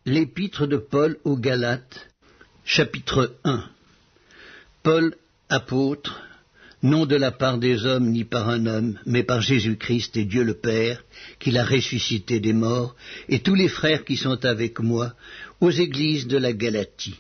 L'épître de Paul aux Galates, chapitre 1. Paul, apôtre, non de la part des hommes ni par un homme, mais par Jésus-Christ et Dieu le Père, qui l'a ressuscité des morts, et tous les frères qui sont avec moi, aux églises de la Galatie.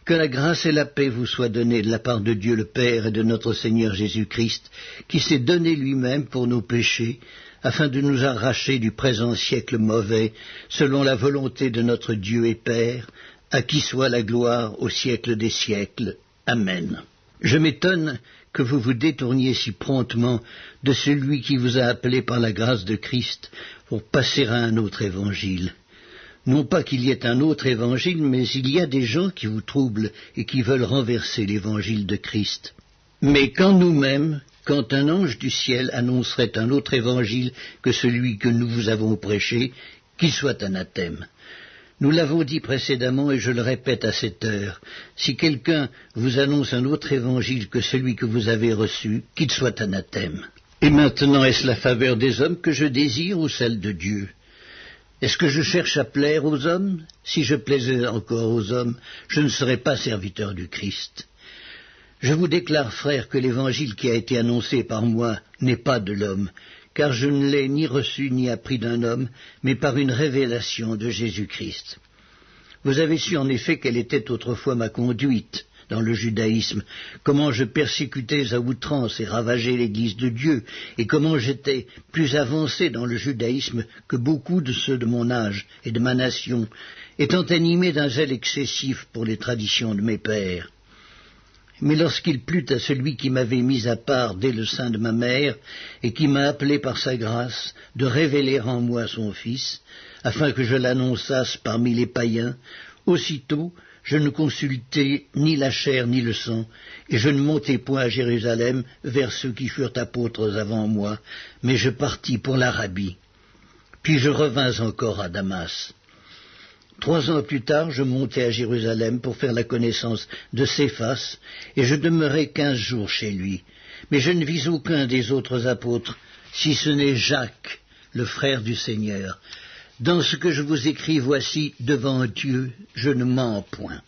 Que la grâce et la paix vous soient données de la part de Dieu le Père et de notre Seigneur Jésus-Christ, qui s'est donné lui-même pour nos péchés, afin de nous arracher du présent siècle mauvais, selon la volonté de notre Dieu et Père, à qui soit la gloire au siècle des siècles. Amen. Je m'étonne que vous vous détourniez si promptement de celui qui vous a appelé par la grâce de Christ pour passer à un autre évangile. Non pas qu'il y ait un autre évangile, mais il y a des gens qui vous troublent et qui veulent renverser l'évangile de Christ. Mais quand nous-mêmes, quand un ange du ciel annoncerait un autre évangile que celui que nous vous avons prêché, qu'il soit anathème. Nous l'avons dit précédemment et je le répète à cette heure, si quelqu'un vous annonce un autre évangile que celui que vous avez reçu, qu'il soit anathème. Et maintenant, est-ce la faveur des hommes que je désire ou celle de Dieu ? Est-ce que je cherche à plaire aux hommes ? Si je plaisais encore aux hommes, je ne serais pas serviteur du Christ. Je vous déclare, frères, que l'évangile qui a été annoncé par moi n'est pas de l'homme, car je ne l'ai ni reçu ni appris d'un homme, mais par une révélation de Jésus-Christ. Vous avez su en effet quelle était autrefois ma conduite dans le judaïsme, comment je persécutais à outrance et ravageais l'Église de Dieu, et comment j'étais plus avancé dans le judaïsme que beaucoup de ceux de mon âge et de ma nation, étant animé d'un zèle excessif pour les traditions de mes pères. Mais lorsqu'il plut à celui qui m'avait mis à part dès le sein de ma mère, et qui m'a appelé par sa grâce de révéler en moi son Fils, afin que je l'annonçasse parmi les païens, aussitôt je ne consultai ni la chair ni le sang, et je ne montai point à Jérusalem vers ceux qui furent apôtres avant moi, mais je partis pour l'Arabie. Puis je revins encore à Damas. 3 ans plus tard, je montai à Jérusalem pour faire la connaissance de Céphas, et je demeurai 15 jours chez lui. Mais je ne vis aucun des autres apôtres, si ce n'est Jacques, le frère du Seigneur. Dans ce que je vous écris, voici, devant Dieu, je ne mens point.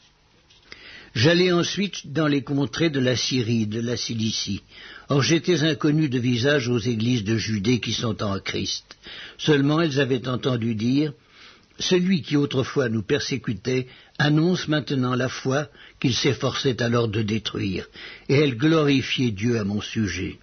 J'allai ensuite dans les contrées de la Syrie, de la Cilicie. Or j'étais inconnu de visage aux églises de Judée qui sont en Christ. Seulement elles avaient entendu dire « Celui qui autrefois nous persécutait annonce maintenant la foi qu'il s'efforçait alors de détruire, et elles glorifiaient Dieu à mon sujet. »